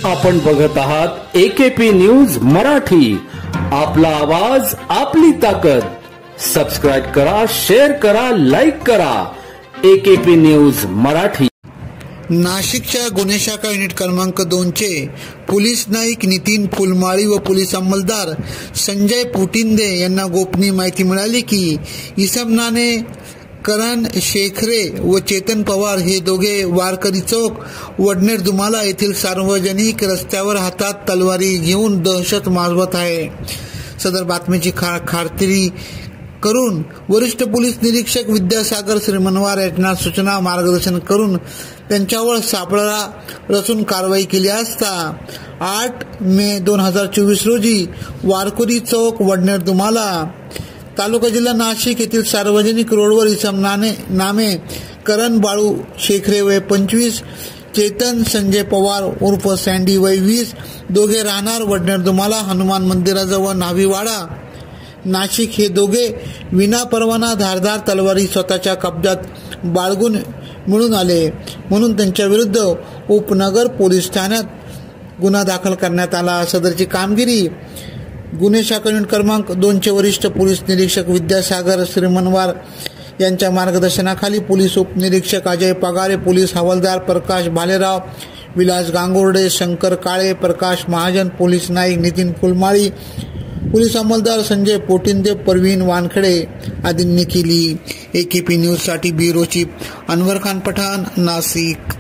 आपण बघत आहात AKP न्यूज मराठी, आपला आवाज आपली ताकद। सबस्क्राइब करा, शेअर करा, लाईक करा। AKP news Marathi. नाशिकच्या गुन्हे शाखा युनिट क्रमांक 2 चे पोलीस नाईक नितीन फुलमाळी व पोलीस अंमलदार संजय पोटिंदे यांना गोपनीय माहिती मिळाली की इसमनाने करण शेखरे व चेतन पवार हे दोघे वारकरी चौक वडनेर दुमाला येथील सार्वजनिक रस्त्यावर हातात तलवारी घेऊन दहशत माजवत आहे। सदर बातमीची खात्री करून वरिष्ठ पोलीस निरीक्षक विद्यासागर श्रीमनवार यांना सूचना मार्गदर्शन करून त्यांच्यावर सापळा रचून कारवाई केली असता 8 मे 2024 रोजी वारकरी चौक वडनेर दुमाला तालुका जिल्हा नाशिक येथील सार्वजनिक रोडवर इसम नामे करण बाळू शेखरे वय 25, चेतन संजय पवार उर्फ सँडी वय 20 दोघे राहणार वडनेर दुमाला हनुमान मंदिराजवळ न्हावीवाडा नाशिक हे दोघे विना परवाना धारदार तलवारी स्वतःच्या कब्जात बाळगून मिळून आले म्हणून त्यांच्या विरुद्ध उपनगर पोलीस ठाण्यात गुन्हा दाखल करण्यात आला। सदरची कामगिरी गुन्हे शाखा युनिट क्रमांक 2 चे वरिष्ठ पोलीस निरीक्षक विद्यासागर श्रीमनवार यांच्या मार्गदर्शनाखाली पोलीस उपनिरीक्षक अजय पगारे, पोलीस हवालदार प्रकाश भालेराव, विलास गांगुर्डे, शंकर काळे, प्रकाश महाजन, पोलीस नाईक नितीन फुलमाळी, पोलीस अंमलदार संजय पोटिंदे, परवीन वानखेडे आदींनी केली। AKP न्यूज साठी ब्युरो चीफ अनवर खान पठाण, नाशिक।